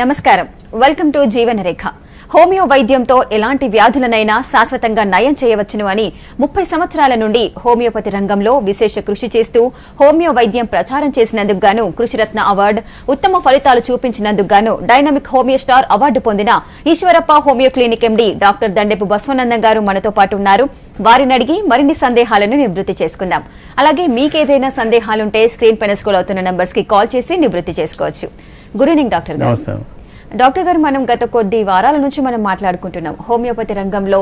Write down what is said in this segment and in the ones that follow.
నమస్కారం. Welcome to జీవన రేఖ. Homeo వైద్యంతో ఎలాంటి వ్యాధులనైనా శాశ్వతంగా నయం చేయవచ్చును అని 30 సంవత్సరాల నుండి హోమియోపతి రంగంలో విశేష కృషి చేస్తూ హోమియో వైద్యం ప్రచారం చేసినందుకు గాను కృషిరత్న అవార్డు, ఉత్తమ ఫలితాలు చూపించినందుకు గాను డైనమిక్ హోమియో స్టార్ అవార్డు పొందిన Eshwarappa homeo clinic MD doctor Dandepu Basavanandam గారు మనతో పాటు ఉన్నారు. వారిని అడిగి మరిన్ని సందేహాలను నివృత్తి చేసుకుందాం. అలాగే మీకేదైనా సందేహాలుంటే స్క్రీన్ పైన స్క్రోల్ అవుతున్న నంబర్స్ కి కాల్ చేసి నివృత్తి చేసుకోవచ్చు. గుడ్ ఈవినింగ్ డాక్టర్ గారు. డాక్టర్ గారు, మనం గత కొద్ది వారాల నుంచి మనం మాట్లాడుకుంటున్నాం హోమియోపతి రంగంలో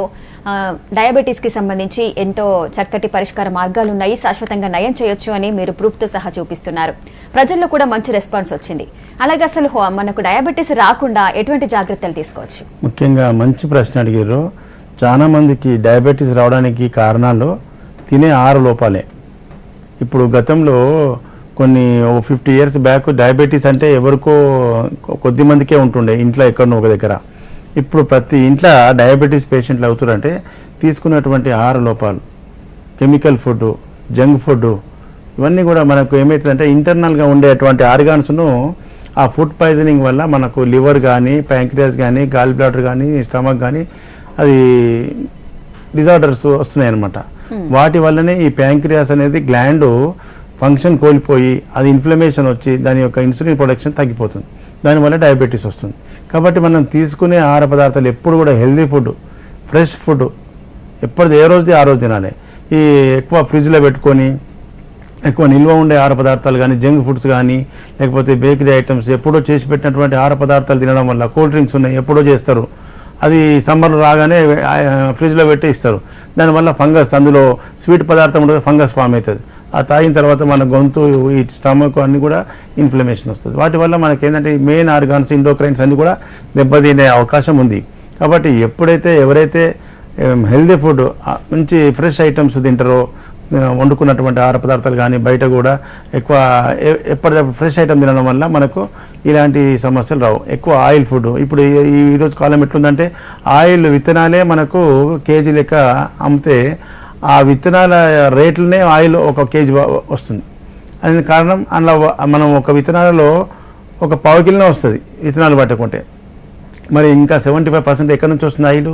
డయాబెటీస్ కి సంబంధించి ఎంతో చక్కటి పరిష్కార మార్గాలు ఉన్నాయి, శాశ్వతంగా నయం చేయొచ్చు అని మీరు ప్రూఫ్ తో సహా చూపిస్తున్నారు. ప్రజల్లో కూడా మంచి రెస్పాన్స్ వచ్చింది. అలాగే అసలు మనకు డయాబెటీస్ రాకుండా ఎటువంటి జాగ్రత్తలు తీసుకోవచ్చు? ముఖ్యంగా మంచి ప్రశ్న అడిగారు. చాలా మందికి డయాబెటీస్ రావడానికి కారణాలు తినే ఆహార లోపాలే. ఇప్పుడు గతంలో కొన్ని 50 years బ్యాక్ డయాబెటీస్ అంటే ఎవరికో కొద్ది మందికే ఉంటుండే, ఇంట్లో ఎక్కడో ఒక దగ్గర. ఇప్పుడు ప్రతి ఇంట్లో డయాబెటీస్ పేషెంట్లు అవుతారంటే తీసుకున్నటువంటి ఆహార లోపాలు, కెమికల్ ఫుడ్, జంక్ ఫుడ్, ఇవన్నీ కూడా మనకు ఏమవుతుందంటే ఇంటర్నల్గా ఉండేటువంటి ఆర్గాన్స్ను ఆ ఫుడ్ పాయిజనింగ్ వల్ల మనకు లివర్ కానీ, ప్యాంక్రియాస్ కానీ, గాల్ బ్లాడర్ కానీ, స్టమక్ కానీ అది డిజార్డర్స్ వస్తున్నాయి అన్నమాట. వాటి వల్లనే ఈ ప్యాంక్రియాస్ అనేది గ్లాండ్ ఫంక్షన్ కోల్పోయి అది ఇన్ఫ్లమేషన్ వచ్చి దాని యొక్క ఇన్సులిన్ ప్రొడక్షన్ తగ్గిపోతుంది. దానివల్ల డయాబెటీస్ వస్తుంది. కాబట్టి మనం తీసుకునే ఆహార పదార్థాలు ఎప్పుడు కూడా హెల్దీ ఫుడ్, ఫ్రెష్ ఫుడ్ ఎప్పటిది ఏ రోజుది ఆ రోజు తినాలి. ఈ ఎక్కువ ఫ్రిడ్జ్లో పెట్టుకొని ఎక్కువ నిల్వ ఉండే ఆహార పదార్థాలు కానీ, జంక్ ఫుడ్స్ కానీ, లేకపోతే బేకరీ ఐటమ్స్ ఎప్పుడో చేసి పెట్టినటువంటి ఆహార పదార్థాలు తినడం వల్ల, కూల్ డ్రింక్స్ ఉన్నాయి ఎప్పుడో చేస్తారు, అది సమ్మర్లో రాగానే ఫ్రిడ్జ్లో పెట్టి ఇస్తారు. దానివల్ల ఫంగస్, అందులో స్వీట్ పదార్థం ఉంటుంది, ఫంగస్ ఫామ్ అవుతుంది. ఆ తాగిన తర్వాత మన గొంతు, ఈ స్టమక్ అన్నీ కూడా ఇన్ఫ్లమేషన్ వస్తుంది. వాటి వల్ల మనకి ఏంటంటే మెయిన్ ఆర్గాన్స్, ఎండోక్రైన్స్ అన్నీ కూడా దెబ్బతినే అవకాశం ఉంది. కాబట్టి ఎవరైతే హెల్దీ ఫుడ్, మంచి ఫ్రెష్ ఐటమ్స్ తింటారో, వండుకున్నటువంటి ఆహార పదార్థాలు కానీ, బయట కూడా ఎక్కువ ఎప్పటికప్పుడు ఫ్రెష్ ఐటమ్ తినడం వల్ల మనకు ఇలాంటి సమస్యలు రావు. ఎక్కువ ఆయిల్ ఫుడ్, ఇప్పుడు ఈరోజు కాలం ఎట్లుందంటే ఆయిల్ విత్తనాలే మనకు కేజీ లెక్క అమ్మితే ఆ విత్తనాల రేట్లనే ఆయిల్ 1 kg వస్తుంది. అది కారణం అందులో మనం ఒక విత్తనాలలో 1 పావు కిలోనే వస్తుంది విత్తనాలు పట్టుకుంటే. మరి ఇంకా 75% ఎక్కడి నుంచి వస్తుంది ఆయిల్?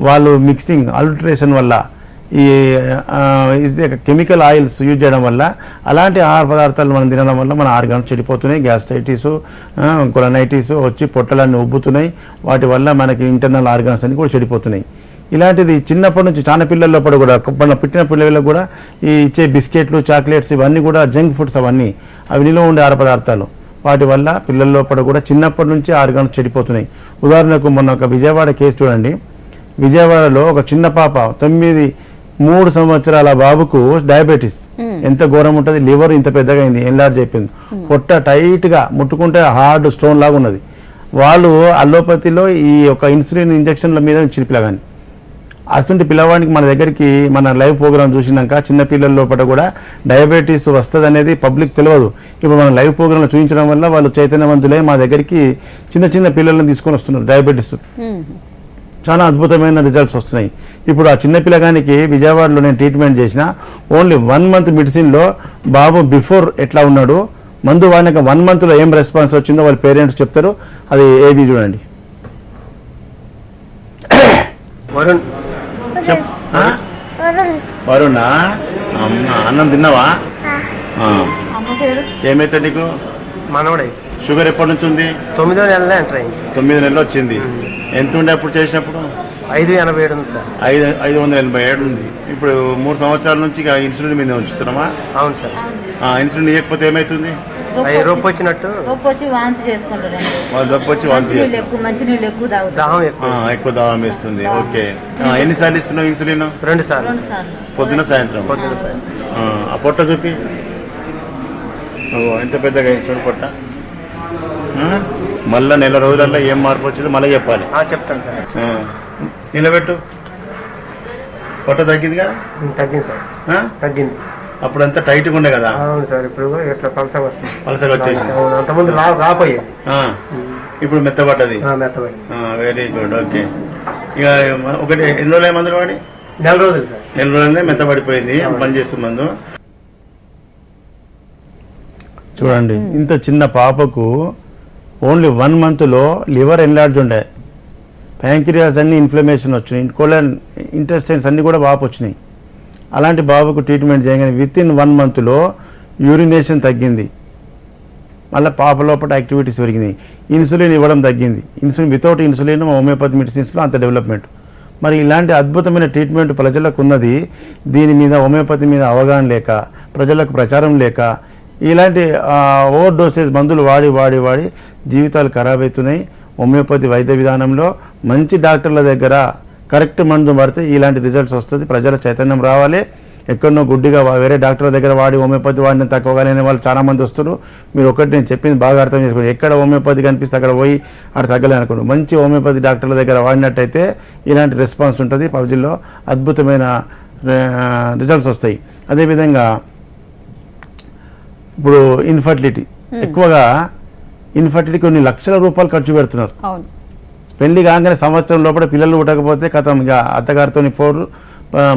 వాళ్ళు మిక్సింగ్, అల్టరేషన్ వల్ల, ఈ కెమికల్ ఆయిల్స్ యూజ్ చేయడం వల్ల, అలాంటి ఆహార పదార్థాలు మనం తినడం వల్ల మన ఆర్గాన్స్ చెడిపోతున్నాయి. గ్యాస్ట్రైటిస్, కొలనైటిస్ వచ్చి పొట్టలన్నీ ఉబ్బుతున్నాయి. వాటి వల్ల మనకి ఇంటర్నల్ ఆర్గాన్స్ అన్ని కూడా చెడిపోతున్నాయి. ఇలాంటిది చిన్నప్పటి నుంచి చాలా పిల్లల్లో కూడా పుట్టిన పిల్లలకు కూడా ఈ ఇచ్చే బిస్కెట్లు, చాక్లెట్స్ ఇవన్నీ కూడా జంక్ ఫుడ్స్, అవన్నీ అవి నిల్వ ఉండే ఆహార పదార్థాలు. వాటి వల్ల పిల్లల్లో కూడా చిన్నప్పటి నుంచి ఆర్గాన్స్ చెడిపోతున్నాయి. ఉదాహరణకు మొన్న ఒక విజయవాడ కేసు చూడండి. విజయవాడలో ఒక చిన్న పాప 3 సంవత్సరాల బాబుకు డయాబెటీస్. ఎంత ఘోరం ఉంటుంది, లివర్ ఇంత పెద్దగా అయింది, ఎన్లార్జ్ అయిపోయింది, పొట్ట టైట్గా ముట్టుకుంటే హార్డ్ స్టోన్ లాగా ఉన్నది. వాళ్ళు అల్లోపతిలో ఈ యొక్క ఇన్సులిన్ ఇంజక్షన్ల మీద చిరిపిలా కానీ అటువంటి పిల్లవాడికి మన దగ్గరికి మన లైవ్ ప్రోగ్రామ్ చూసినాక చిన్న పిల్లల లోపల కూడా డయాబెటీస్ వస్తుంది అనేది పబ్లిక్ తెలియదు. ఇప్పుడు మన లైవ్ ప్రోగ్రాంలో చూపించడం వల్ల వాళ్ళు చైతన్యవంతులై మా దగ్గరికి చిన్న పిల్లలను తీసుకొని వస్తున్నారు. డయాబెటీస్ చాలా అద్భుతమైన రిజల్ట్స్ వస్తున్నాయి. ఇప్పుడు ఆ చిన్న పిల్లగానికి విజయవాడలో నేను ట్రీట్మెంట్ చేసిన ఓన్లీ 1 month మెడిసిన్లో బాబు బిఫోర్ ఎట్లా ఉన్నాడు, మందు వాడినాక 1 monthలో ఏం రెస్పాన్స్ వచ్చిందో వాళ్ళ పేరెంట్స్ చెప్తారు. అది ఏబీ చూడండి. వరుణా, అన్నం తిన్నావా? ఏమైతే నీకు? మనవడే. షుగర్ ఎప్పటి నుంచి ఉంది? 9వ నెలలో ఎంటర్ అయింది. 9 నెలలు వచ్చింది. ఎంత ఉండే అప్పుడు చేసినప్పుడు? 587 ఉంది సార్. 587 ఉంది. ఇప్పుడు 3 సంవత్సరాల నుంచి ఇన్సులిన్ మీద ఉంచుతున్నామా? అవును సార్. ఇన్సులిన్ ఇవ్వకపోతే ఏమవుతుంది? రొప్పు వచ్చినట్టు, రొప్పు వచ్చి వాంతి చేసుకుంటారు, ఎక్కువ దాహం వేస్తుంది. ఓకే, ఎన్నిసార్లు ఇస్తున్నావు ఇన్సులిన్? 2 సార్లు, పొద్దున సాయంత్రం. ఆ పొట్ట చూపి, ఎంత పెద్దగా చూడు పొట్ట. మళ్ళా నెల రోజులలో ఏం మార్పు వచ్చిందో మళ్ళీ చెప్పాలి. చెప్తాను సార్. నిలబెట్టు. పొట్ట తగ్గిందిగా? తగ్గింది సార్, తగ్గింది. అప్పుడు అంతా టైట్గా ఉండే కదా? అవును సార్. ఇప్పుడు ఇట్లా పలసగా వచ్చేసి, అంతకుముందు రాపోయేది, ఇప్పుడు మెత్తబడ్డది. Very good. ఓకే, ఇక ఒకటి ఎన్ని రోజులు మందులు వాడి? 4 రోజులు సార్. 4 రోజులనే మెత్తబడిపోయింది. పనిచేస్తుంది మందు. చూడండి, ఇంత చిన్న పాపకు ఓన్లీ 1 మంత్లో లివర్ ఎన్లార్జ్ ఉండే, ప్యాంక్రియాస్ అన్ని ఇన్ఫ్లమేషన్ వచ్చినాయి, కోలన్ ఇంటెస్టైన్స్ అన్నీ కూడా వాపు వచ్చినాయి. అలాంటి బాబుకు ట్రీట్మెంట్ చేయగానే విత్ ఇన్ 1 మంత్లో యూరినేషన్ తగ్గింది, మళ్ళీ పాప లోపల యాక్టివిటీస్ పెరిగినాయి, ఇన్సులిన్ ఇవ్వడం తగ్గింది. ఇన్సులిన్ వితౌట్ ఇన్సులిన్ హోమియోపతి మెడిసిన్స్లో అంత డెవలప్మెంట్. మరి ఇలాంటి అద్భుతమైన ట్రీట్మెంట్ ప్రజలకు ఉన్నది, దీని మీద హోమియోపతి మీద అవగాహన లేక, ప్రజలకు ప్రచారం లేక, ఇలాంటి ఓవర్ డోసేజ్ మందులు వాడి వాడి వాడి జీవితాలు ఖరాబ్ అవుతున్నాయి. హోమియోపతి వైద్య విధానంలో మంచి డాక్టర్ల దగ్గర కరెక్ట్ మందు పడితే ఇలాంటి రిజల్ట్స్ వస్తుంది. ప్రజల చైతన్యం రావాలి. ఎక్కడనో గుడ్డిగా వేరే డాక్టర్ దగ్గర వాడి హోమియోపతి వాడిన తక్కువగానే వాళ్ళు చాలామంది వస్తారు. మీరు ఒకటి నేను చెప్పింది బాగా అర్థం చేసుకోండి. ఎక్కడ హోమియోపతి కనిపిస్తే అక్కడ పోయి అక్కడ తగ్గలే అనుకోండి. మంచి హోమియోపతి డాక్టర్ల దగ్గర వాడినట్టయితే ఇలాంటి రెస్పాన్స్ ఉంటుంది. ప్రజల్లో అద్భుతమైన రిజల్ట్స్ వస్తాయి. అదేవిధంగా ఇప్పుడు ఇన్ఫర్టిలిటీ, ఎక్కువగా ఇన్ఫర్టిలిటీ కొన్ని లక్షల రూపాయలు ఖర్చు పెడుతున్నారు. పెళ్లి కాగానే సంవత్సరం లోపల పిల్లలు పుట్టకపోతే కథం ఇక అత్తగారితో పోరు,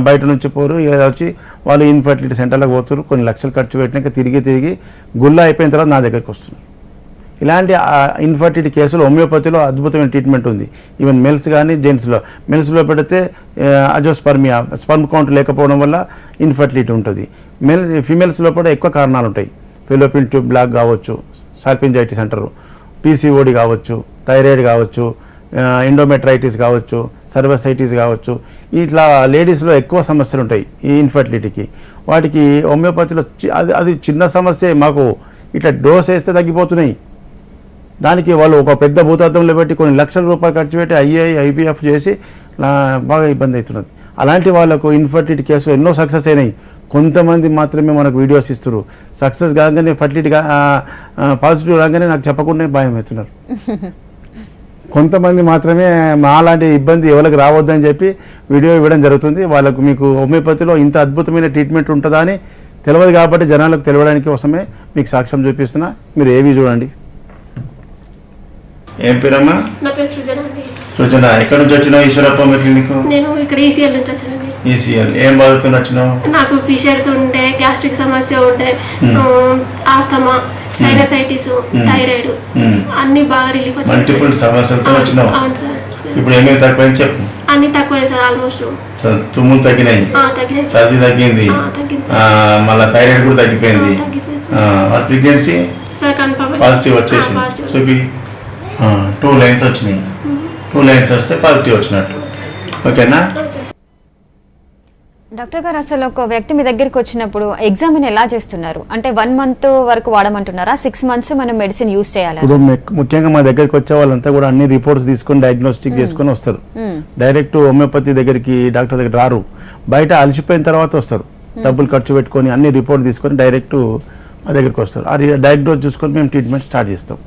బయట నుంచి పోరు, ఇక వచ్చి వాళ్ళు ఇన్ఫర్టిలిటీ సెంటర్లకు పోతారు. కొన్ని లక్షలు ఖర్చు పెట్టినాక తిరిగి గుళ్ళ అయిపోయిన తర్వాత నా దగ్గరికి వస్తున్నారు. ఇలాంటి ఇన్ఫర్టిలిటీ కేసులు హోమియోపతిలో అద్భుతమైన ట్రీట్మెంట్ ఉంది. ఈవెన్ మెల్స్ కానీ మెల్స్లో పెడితే అజోస్పర్మియా, స్పర్మ్ కౌంట్ లేకపోవడం వల్ల ఇన్ఫర్టిలిటీ ఉంటుంది. ఫీమేల్స్లో కూడా ఎక్కువ కారణాలు ఉంటాయి. ఫెలోపియన్ ట్యూబ్ బ్లాక్ కావచ్చు, సాల్పింజైటిస్ అంటారు, పీసీఓడి కావచ్చు, థైరాయిడ్ కావచ్చు, ఎండోమెట్రైటిస్ కావచ్చు, సర్వసైటిస్ కావచ్చు. ఇట్లా లేడీస్లో ఎక్కువ సమస్యలు ఉంటాయి ఈ ఇన్ఫర్టిలిటీకి. వాటికి హోమియోపతిలో అది చిన్న సమస్య, మాకు ఇట్లా డోస్ వేస్తే తగ్గిపోతున్నాయి. దానికి వాళ్ళు ఒక పెద్ద భూతత్వంలో పెట్టి కొన్ని లక్షల రూపాయలు ఖర్చు పెట్టి ఐవీఎఫ్ చేసి బాగా ఇబ్బంది అవుతున్నది. అలాంటి వాళ్ళకు ఇన్ఫర్టిలిటీ కేసులు ఎన్నో సక్సెస్ అయినాయి. కొంతమంది మాత్రమే మనకు వీడియోస్ ఇస్తారు. సక్సెస్ కాగానే ఫర్టిలిటీగా పాజిటివ్ రాగానే నాకు చెప్పకుండా భయం అవుతున్నారు. కొంతమంది మాత్రమే మాలాంటి ఇబ్బంది ఎవరికి రావద్దని చెప్పి వీడియో ఇవ్వడం జరుగుతుంది. వాళ్ళకు మీకు హోమియోపతిలో ఇంత అద్భుతమైన ట్రీట్మెంట్ ఉంటుందా అని తెలియదు కాబట్టి జనాలకు తెలియడానికి కోసమే మీకు సాక్ష్యం చూపిస్తున్నా. మీరు ఏవి చూడండి. ఏం పేరమ్మా? నా పేరు సృజన అండి. సృజన, ఎక్కడి నుంచి వచ్చినావు? ఈశ్వరప్ప క్లినిక్. నేను ఇక్కడ ఈసీఎల్ నుంచి వచ్చానండి. ఈసీఎల్ ఏం బాధతో వచ్చినావు? నాకు ఫిషర్స్ ఉంటే, గ్యాస్ట్రిక్ సమస్య ఉంటే, ఆస్తమా, సైనసైటిస్, థైరాయిడ్ అన్ని బాగా రిలీఫ్ వచ్చాయి. మల్టిపుల్ సమస్యలతో వచ్చినావు. అవును సార్. ఇప్పుడు ఏమేమి తక్కువని చెప్పు. అన్ని తక్కువే సార్, ఆల్మోస్ట్. తుమ్ములు తగ్గినాయి, సర్ది తగ్గింది, మళ్ళీ థైరాయిడ్ కూడా తగ్గిపోయింది. ప్రెగ్నెన్సీ సార్ కన్ఫర్మ్ పాజిటివ్ వచ్చేసింది. చూపి 2 లైన్స్ వచ్చినాయి. 2 లైన్స్ వస్తే పాజిటివ్ వచ్చినట్టు. ఓకేనా డాక్టర్ గారు, అసలు ఒక వ్యక్తి మీ దగ్గరికి వచ్చినప్పుడు ఎగ్జామిన్ ఎలా చేస్తున్నారు? అంటే 1 మంత్ వరకు వాడమంటున్నారా? 6 మంత్స్ మనం మెడిసిన్ యూజ్ చేయాలి? ఇప్పుడు ముఖ్యంగా మా దగ్గరికి వచ్చే వాళ్ళంతా కూడా అన్ని రిపోర్ట్స్ తీసుకొని డయాగ్నోస్టిక్ చేసుకొని వస్తారు. డైరెక్ట్ హోమియోపతి దగ్గరికి డాక్టర్ దగ్గర రారు. బయట అలసిపోయిన తర్వాత వస్తారు. డబ్బులు ఖర్చు పెట్టుకొని అన్ని రిపోర్ట్ తీసుకొని డైరెక్ట్ మా దగ్గరికి వస్తారు. ఆ డయాగ్నోస్ చూసుకొని మేము ట్రీట్మెంట్ స్టార్ట్ చేస్తాం.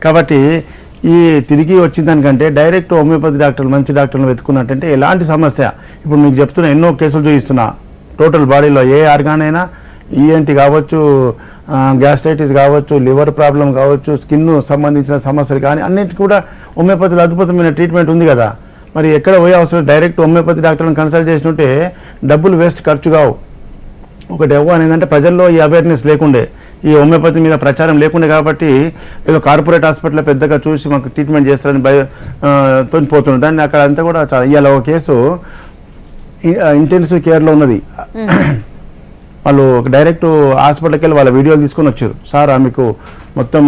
కాబట్టి ఈ తిరిగి వచ్చిన దానికంటే డైరెక్ట్ హోమియోపతి డాక్టర్లు, మంచి డాక్టర్లు వెతుకున్నట్టంటే ఎలాంటి సమస్య, ఇప్పుడు మీకు చెప్తున్నా, ఎన్నో కేసులు చూపిస్తున్నా. టోటల్ బాడీలో ఏ ఆర్గాన్ అయినా, ఈఎన్టీ కావచ్చు, గ్యాస్ట్రైటిస్ కావచ్చు, లివర్ ప్రాబ్లం కావచ్చు, స్కిన్ సంబంధించిన సమస్యలు కానీ అన్నింటికి కూడా హోమియోపతిలో అద్భుతమైన ట్రీట్మెంట్ ఉంది కదా. మరి ఎక్కడ పోయే అవసరం, డైరెక్ట్ హోమియోపతి డాక్టర్లను కన్సల్ట్ చేసినట్టే డబ్బులు వేస్ట్ ఖర్చు కావు. ఒకటి ఎవరు ఏంటంటే ప్రజల్లో ఈ అవేర్నెస్ లేకుండే, ఈ హోమియోపతి మీద ప్రచారం లేకుండే, కాబట్టి ఏదో కార్పొరేట్ హాస్పిటల్లో పెద్దగా చూసి మాకు ట్రీట్మెంట్ చేస్తారని పోతున్నారు. దాన్ని అక్కడ అంతా కూడా చాలా. ఇవాళ ఒక కేసు ఇంటెన్సివ్ కేర్లో ఉన్నది. వాళ్ళు డైరెక్ట్ హాస్పిటల్కి వెళ్ళి వాళ్ళ వీడియోలు తీసుకొని వచ్చారు. సార్ మీకు మొత్తం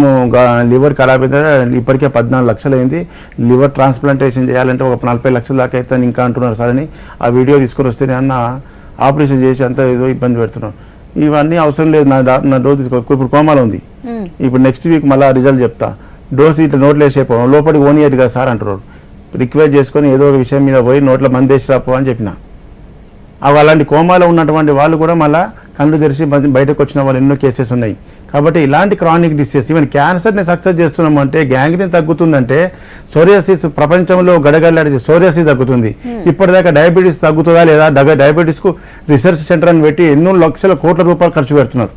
లివర్ ఖరాబ్ అయితే ఇప్పటికే 14 లక్షలు అయింది, లివర్ ట్రాన్స్ప్లాంటేషన్ చేయాలంటే ఒక 40 లక్షల దాకా అయితే ఇంకా అంటున్నారు సార్ అని ఆ వీడియో తీసుకొని వస్తే అన్న ఆపరేషన్ చేసి అంతా ఏదో ఇబ్బంది పెడుతున్నాను. ఇవన్నీ అవసరం లేదు, నా డోస్ తీసుకో. ఇప్పుడు కోమాలో ఉంది, ఇప్పుడు నెక్స్ట్ వీక్ మళ్ళీ రిజల్ట్ చెప్తా, డోస్ ఇట్లా నోట్లో వేసేపోవడం లోపలికి ఓనియర్ కదా సార్ అంటున్నారు. రిక్వెస్ట్ చేసుకొని ఏదో ఒక విషయం మీద పోయి నోట్లో మంది వేసి రాపో అని చెప్పిన. అలాంటి కోమాలో ఉన్నటువంటి వాళ్ళు కూడా మళ్ళీ కళ్ళు తెరిచి బయటకు వచ్చిన వాళ్ళు ఎన్నో కేసెస్ ఉన్నాయి. కాబట్టి ఇలాంటి క్రానిక్ డిసీజ్, ఈవెన్ క్యాన్సర్ని సక్సెస్ చేస్తున్నామంటే, గ్యాంగ్రీన్ తగ్గుతుందంటే, సోరియాసిస్ ప్రపంచంలో గడగడలాడే సోరియాసిస్ తగ్గుతుంది. ఇప్పటిదాకా డయాబెటీస్ తగ్గుతుందా లేదా? డయాబెటీస్కు రీసెర్చ్ సెంటర్ అని పెట్టి ఎన్నో లక్షల కోట్ల రూపాయలు ఖర్చు పెడుతున్నారు.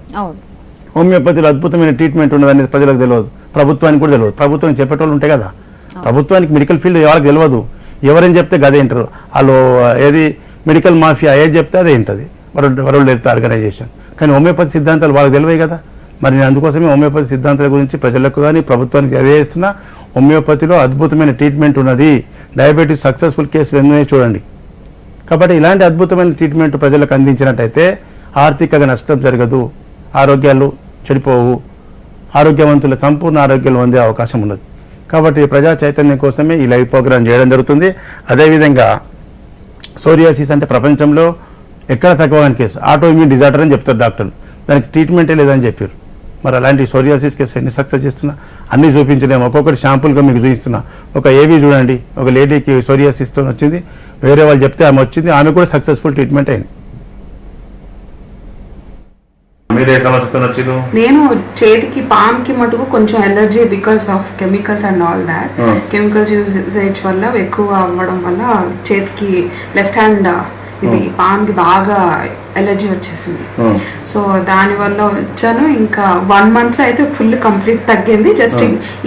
హోమియోపతిలో అద్భుతమైన ట్రీట్మెంట్ ఉన్నదని ప్రజలకు తెలియదు, ప్రభుత్వానికి కూడా తెలియదు. ప్రభుత్వం చెప్పేటోళ్ళు ఉంటాయి కదా, ప్రభుత్వానికి మెడికల్ ఫీల్డ్ ఎవరికి తెలియదు. ఎవరైనా చెప్తే గదే వింటారు. వాళ్ళు ఏది మెడికల్ మాఫియా ఏది చెప్తే అదే ఉంటుంది, వరల్డ్ హెల్త్ ఆర్గనైజేషన్. కానీ హోమియోపతి సిద్ధాంతాలు వాళ్ళకి తెలివే కదా. మరి నేను అందుకోసమే హోమియోపతి సిద్ధాంతాల గురించి ప్రజలకు కానీ ప్రభుత్వానికి తెలియజేస్తున్నా. హోమియోపతిలో అద్భుతమైన ట్రీట్మెంట్ ఉన్నది. డయాబెటీస్ సక్సెస్ఫుల్ కేసులు ఎన్నో చూడండి. కాబట్టి ఇలాంటి అద్భుతమైన ట్రీట్మెంట్ ప్రజలకు అందించినట్టయితే ఆర్థికంగా నష్టం జరగదు, ఆరోగ్యాలు చెడిపోవు, ఆరోగ్యవంతుల సంపూర్ణ ఆరోగ్యాలు పొందే అవకాశం ఉన్నది. కాబట్టి ప్రజా చైతన్యం కోసమే ఈ లైవ్ ప్రోగ్రాం చేయడం జరుగుతుంది. అదేవిధంగా సోరియాసిస్ అంటే ప్రపంచంలో ఎక్కడ తక్కువ కేసు ఆటోఇమ్యూన్ డిజార్డర్ అని చెప్తారు డాక్టర్లు, దానికి ట్రీట్మెంటే లేదని చెప్పారు. మరి అలాంటి సోరియాసిస్ కేసు ఎన్ని సక్సెస్ చేస్తున్నా అన్నీ చూపించలేము. ఒక్కొక్కటి షాంపుల్గా మీకు చూపిస్తున్నా. ఒక ఏవి చూడండి, ఒక లేడీకి సోరియాసిస్తో వచ్చింది, వేరే వాళ్ళు చెప్తే ఆమె వచ్చింది, ఆమె కూడా సక్సెస్ఫుల్ ట్రీట్మెంట్ అయింది. మీరే సమస్యతో వచ్చింది? నేను చేతికి పామ్కి మటుకు కొంచెం allergy because of chemicals and all that. Chemicals usage వల్ల ఎక్కువ అవ్వడం వల్ల చేతికి లెఫ్ట్ హ్యాండ్ ఇది పామ్కి బాగా ఎలర్జీ వచ్చేసింది. సో దానివల్ల వచ్చాను. ఇంకా 1 month అయితే ఫుల్ కంప్లీట్ తగ్గింది. జస్ట్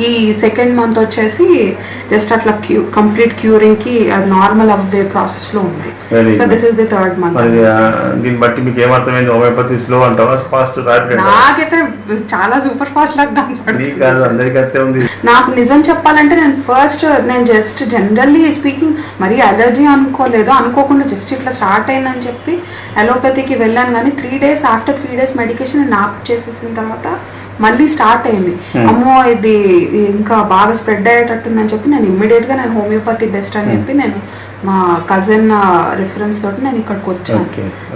ఈ సెకండ్ మంత్ వచ్చేసి జస్ట్ అట్లా కంప్లీట్ క్యూరింగ్కి అది నార్మల్ అవ్వే ప్రాసెస్లో ఉంది. So this is the 3rd month. దీన్ని బట్టి మీకు ఏమర్థమైంది? హోమియోపతి స్లో అంటావా, ఫాస్ట్? నాకైతే చాలా సూపర్ ఫాస్ట్ లాగా కనపడుతుంది. నాకు నిజం చెప్పాలంటే నేను జస్ట్ జనరల్లీ స్పీకింగ్ మరీ అలర్జీ అనుకోకుండా జస్ట్ ఇట్లా స్టార్ట్ అయిందని చెప్పి అలోపతికి వెళ్ళాను. కానీ 3 days ఆఫ్టర్ 3 days మెడికేషన్ నేను ఆప్ చేసేసిన తర్వాత మళ్ళీ స్టార్ట్ అయింది. అమ్మో ఇది ఇంకా బాగా స్ప్రెడ్ అయ్యేటట్టుందని చెప్పి నేను ఇమ్మీడియట్గా నేను హోమియోపతి బెస్ట్ అని చెప్పి నేను మా కజిన్ రిఫరెన్స్ తోటి నేను ఇక్కడికి వచ్చాను.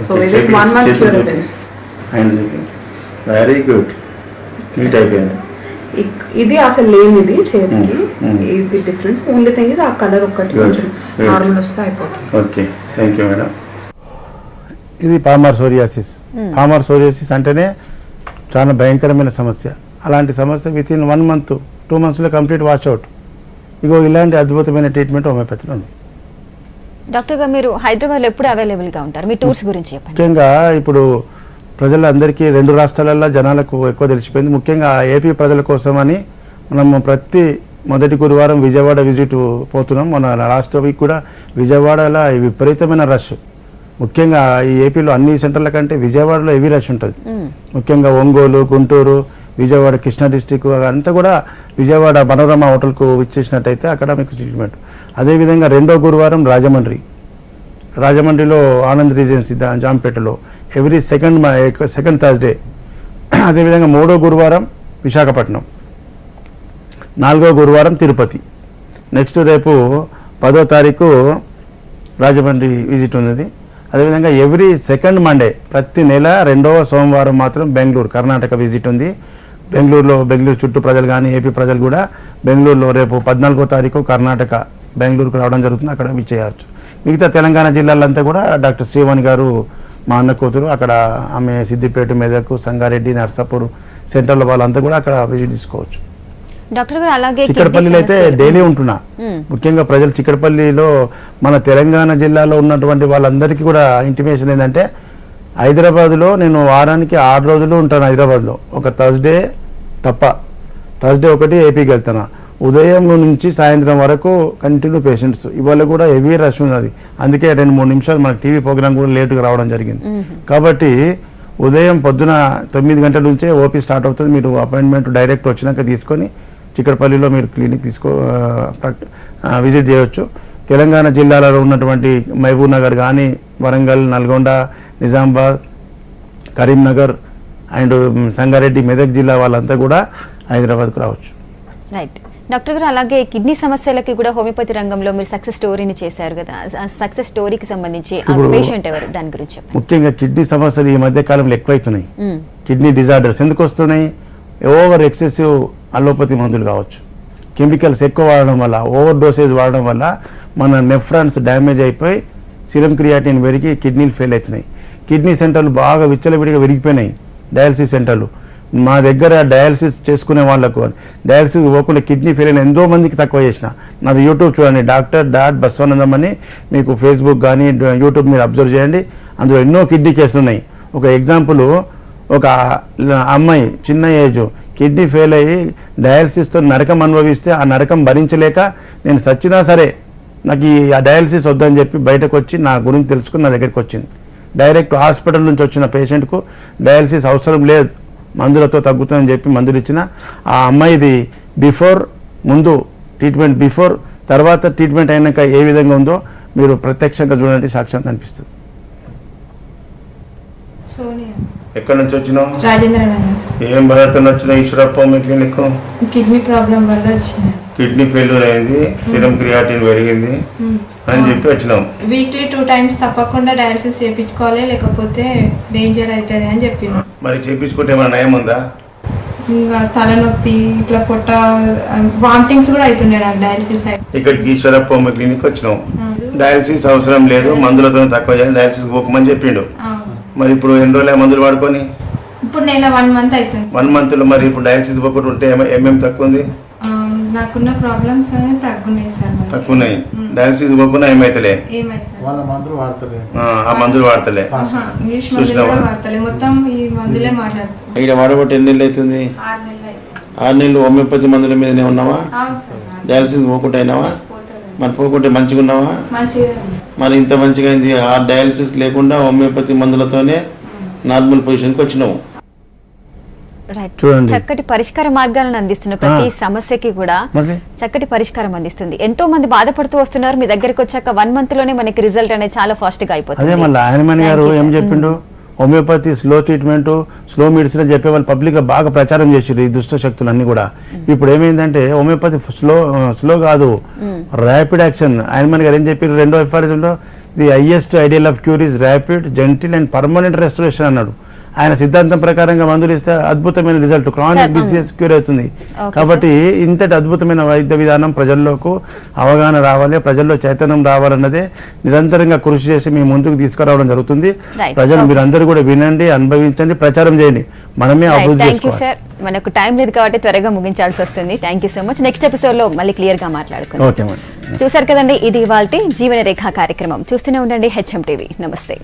సో విదిన్ 1 month క్యూర్ అయిపోయింది. Very good. నీట్ అయిపోయింది. ఇది అసలు లేనిది చేతికి, ఇది డిఫరెన్స్. ఓన్లీ థింగ్ ఇస్ ఆ కలర్ ఒక్కటి కొంచెం నార్మల్ వస్తే అయిపోతుంది. Okay, thank you madam. ఇది పామర్ సోరియాసిస్. పామర్ సోరియాసిస్ అంటేనే చాలా భయంకరమైన సమస్య. అలాంటి సమస్య వితిన్ 1 month 2 monthsలో కంప్లీట్ వాష్అవుట్. ఇగో ఇలాంటి అద్భుతమైన ట్రీట్మెంట్ హోమియోపతిలో ఉంది. డాక్టర్ గారు మీరు హైదరాబాద్లో ఎప్పుడు అవైలబుల్గా ఉంటారు? మీ టూర్స్ గురించి చెప్పండి. ముఖ్యంగా ఇప్పుడు ప్రజలందరికీ 2 రాష్ట్రాలలో జనాలకు ఎక్కువ తెలిసిపోయింది. ముఖ్యంగా ఏపీ ప్రజల కోసమని మనం ప్రతి మొదటి గురువారం విజయవాడ విజిట్ పోతున్నాం. మన లాస్ట్ వీక్ కూడా విజయవాడలో విపరీతమైన రష్. ముఖ్యంగా ఈ ఏపీలో అన్ని సెంటర్ల కంటే విజయవాడలో హెవీ రష్ ఉంటుంది. ముఖ్యంగా ఒంగోలు, గుంటూరు, విజయవాడ, కృష్ణా డిస్టిక్ అంతా కూడా విజయవాడ మనోరమ హోటల్కు ఇచ్చేసినట్టయితే అక్కడ మీకు ట్రీట్మెంట్. అదేవిధంగా 2వ గురువారం రాజమండ్రిలో ఆనంద్ రీజెన్సీ జాంపేటలో ఎవ్రీ సెకండ్ థర్స్డే. అదేవిధంగా 3వ గురువారం విశాఖపట్నం, 4వ గురువారం తిరుపతి. నెక్స్ట్ రేపు 10వ తారీఖు రాజమండ్రి విజిట్ ఉన్నది. అదేవిధంగా ఎవ్రీ సెకండ్ మండే ప్రతి నెల 2వ సోమవారం మాత్రం బెంగళూరు, కర్ణాటక విజిట్ ఉంది. బెంగళూరు చుట్టూ ప్రజలు కానీ ఏపీ ప్రజలు కూడా బెంగళూరులో రేపు 14వ తారీఖు కర్ణాటక బెంగళూరుకు రావడం జరుగుతుంది. అక్కడ విజిట్ చేయవచ్చు. మిగతా తెలంగాణ జిల్లాలంతా కూడా డాక్టర్ శ్రీవాణి గారు మా అన్న కూతురు, అక్కడ ఆమె సిద్దిపేట, మెదక్, సంగారెడ్డి, నర్సాపూర్ సెంటర్ల వాళ్ళంతా కూడా అక్కడ విజిట్ తీసుకోవచ్చు. డాక్టర్ గారు అలాగే చిక్కడపల్లిలో అయితే డైలీ ఉంటున్నా. ముఖ్యంగా ప్రజలు చిక్కడపల్లిలో మన తెలంగాణ జిల్లాలో ఉన్నటువంటి వాళ్ళందరికీ కూడా ఇంటిమేషన్ ఏంటంటే హైదరాబాద్లో నేను వారానికి 6 రోజులు ఉంటాను. హైదరాబాద్లో ఒక థర్స్డే తప్ప, థర్స్డే ఒకటి ఏపీకి వెళ్తాను. ఉదయం నుంచి సాయంత్రం వరకు కంటిన్యూ పేషెంట్స్. ఇవాళ కూడా హెవీ రష్ ఉన్నది. అందుకే 2-3 నిమిషాలు మనకి టీవీ ప్రోగ్రామ్ కూడా లేటుగా రావడం జరిగింది. కాబట్టి ఉదయం పొద్దున 9 గంటల నుంచే ఓపీ స్టార్ట్ అవుతుంది. మీరు అపాయింట్మెంట్ డైరెక్ట్ వచ్చినాక తీసుకొని చిక్కడపల్లిలో మీరు క్లినిక్ విజిట్ చేయవచ్చు. తెలంగాణ జిల్లాలలో ఉన్నటువంటి మహబూబ్ నగర్ కానీ, వరంగల్, నల్గొండ, నిజామాబాద్, కరీంనగర్ అండ్ సంగారెడ్డి, మెదక్ జిల్లా వాళ్ళంతా కూడా హైదరాబాద్కు రావచ్చు. రైట్ డాక్టర్ గారు, అలాగే కిడ్నీ సమస్యలకి కూడా హోమియోపతి రంగంలో మీరు సక్సెస్ స్టోరీని చేశారు కదా. సక్సెస్ స్టోరీకి సంబంధించి పేషెంట్ ఎవరు, దాని గురించి చెప్పండి. ముఖ్యంగా కిడ్నీ సమస్యలు ఈ మధ్య కాలంలో ఎక్కువైతున్నాయి. కిడ్నీ డిజార్డర్స్ ఎందుకు వస్తున్నాయి? ఓవర్ ఎక్సెసివ్ అలోపతి మందులు కావచ్చు, కెమికల్స్ ఎక్కువ వాడడం వల్ల, ఓవర్ డోసేజ్ వాడడం వల్ల మన నెఫ్రాన్స్ డ్యామేజ్ అయిపోయి సీరం క్రియాటిన్ పెరిగి కిడ్నీలు ఫెయిల్ అవుతున్నాయి. కిడ్నీ సెంటర్లు బాగా విచ్చలవిడిగా విరిగిపోయినాయి. డయాలసిస్ సెంటర్లు మా దగ్గర డయాలసిస్ చేసుకునే వాళ్ళకు డయాలసిస్ పోకుండా కిడ్నీ ఫెయిల్ అయిన ఎంతో మందికి తక్కువ చేసిన. నాది యూట్యూబ్ చూడండి, డాక్టర్.బసవానందం అని. మీకు ఫేస్బుక్ కానీ యూట్యూబ్ మీరు అబ్జర్వ్ చేయండి. అందులో ఎన్నో కిడ్నీ కేసులు ఉన్నాయి. ఒక ఎగ్జాంపుల్, ఒక అమ్మాయి చిన్న ఏజ్ కిడ్నీ ఫెయిల్ అయ్యి డయాలసిస్తో నరకం అనుభవిస్తే ఆ నరకం భరించలేక నేను సచ్చినా సరే నాకు ఆ డయాలసిస్ వద్దని చెప్పి బయటకు వచ్చి నా గురించి తెలుసుకుని నా దగ్గరికి వచ్చింది. డైరెక్ట్ హాస్పిటల్ నుంచి వచ్చిన పేషెంట్కు డయాలసిస్ అవసరం లేదు, మందులతో తగ్గుతుందని చెప్పి మందులు ఇచ్చిన ఆ అమ్మాయిది ముందు ట్రీట్మెంట్ తర్వాత ట్రీట్మెంట్ అయినాక ఏ విధంగా ఉందో మీరు ప్రత్యక్షంగా చూడండి, సాక్ష్యం అనిపిస్తుంది. సోనియా ఎక్కడి నుంచి వచ్చినావు? రాజేంద్ర నగర్. ఏం బాధతో వచ్చినావు? ఈశ్వరప్ప క్లినిక్ కిడ్నీ ప్రాబ్లం వల్ల వచ్చిన. కిడ్నీ ఫెయిల్యూర్ అయింది, సిరం క్రియాటిన్ పెరిగింది అని చెప్పి వచ్చినాం. వీక్లీ 2 times తప్పకుండా డయాలసిస్ చేయించుకోవాలి, లేకపోతే డేంజర్ అవుతుంది అని చెప్పింది. మరి చేయించుకుంటే ఏమైనా నయం ఉందా? ఇంకా తలనొప్పి, ఇట్లా పొట్ట, వామిటింగ్స్ కూడా అవుతుండే నాకు డయాలసిస్ ఇక్కడికి ఈశ్వరప్ప క్లినిక్ వచ్చినాం. డయాలసిస్ అవసరం లేదు, మందులతో తక్కువ చేయాలి, డయాలసిస్ పోకమని చెప్పిండు. మరి ఇప్పుడు ఎన్ని రోజులు మందులు వాడుకొని? ఇప్పుడు నేను 1 month అవుతుంది. 1 month లో మరి ఇప్పుడు డయాలసిస్ పోకుండా ఉంటే ఏమేమి తక్కువ ఉంది? నాకున్న ప్రాబ్లమ్స్ అనేది తగ్గున్నాయి సార్. తక్కువన్నాయి. డయాలసిస్ పోకుండా ఏమైతలే, ఏమైతుంది ఆ మందులు వాడతలే. ఇంగ్లీష్ మందులు కూడా వాడతలే, మొత్తం ఈ మందులే మాట్లాడుతాం. ఇక్కడ వాడబట్టి ఎన్ని నెలలు అవుతుంది? 6 నెలలు అవుతుంది. 6 నెలలు హోమియోపతి మందుల మీదనే ఉన్నావా? అవును సార్. డయాలసిస్ పోకుండా అయినావా? పోతలేదు. మరి పోకుంటే మంచిగా ఉన్నావా? మంచిగా ఉంది. మరి ఇంత మంచిగా అయింది, ఆ డయాలసిస్ లేకుండా హోమియోపతి మందులతోనే నార్మల్ పొజిషన్కి వచ్చినావు. రైట్. చూడండి. చక్కటి పరిష్కార మార్గాలను అందిస్తున్న ప్రతి సమస్యకి కూడా చక్కటి పరిష్కారం అందిస్తుంది. ఎంతో మంది బాధపడుతూ వస్తున్నారు, మీ దగ్గరికి వచ్చాక 1 month లోనే మనకి రిజల్ట్ అనేది చాలా ఫాస్ట్ గా అయిపోతుంది. అదే మళ్ళీ ఆయనమణి గారు ఏం చెప్పిండు, homeopathy slow treatment, slow medicine అని చెప్పే వాళ్ళు పబ్లిక్ గా బాగా ప్రచారం చేసారు ఈ దుష్ట శక్తులు అన్ని కూడా. ఇప్పుడు ఏమైందంటే హోమియోపతి స్లో కాదు, ర్యాపిడ్ యాక్షన్. ఆయనమణి గారు ఏం చెప్పారు, 2వ ఎఫ్ఆర్ఎస్లో the highest ideal of cure is rapid, gentle and permanent restoration అన్నాడు. ఆయన సిద్ధాంతం ప్రకారంగా మందులు ఇస్తే అద్భుతమైన రిజల్ట్, క్రానిక్ డిసీజ్ క్యూర్ అవుతుంది. కాబట్టి ఇంతటి అద్భుతమైన వైద్య విధానం ప్రజల్లోకి అవగాహన రావాలి, ప్రజల్లో చైతన్యం రావాలన్నదే నిరంతరంగా కృషి చేసి మీ ముందుకు తీసుకురావడం జరుగుతుంది. ప్రజలు మీరందరూ కూడా వినండి, అనుభవించండి, ప్రచారం చేయండి. మనమే అభివృద్ధి చేసుకోవాలి. సార్, మనకు టైం లేదు కాబట్టి త్వరగా ముగించాల్సి వస్తుంది. Thank you so much. Next episode లో మళ్ళీ క్లియర్ గా మాట్లాడుకుందాం. Okay madam. చూసారు కదండి, ఇది ఇవాల్టి జీవన రేఖ కార్యక్రమం. చూస్తూనే ఉండండి HM TV. నమస్తే.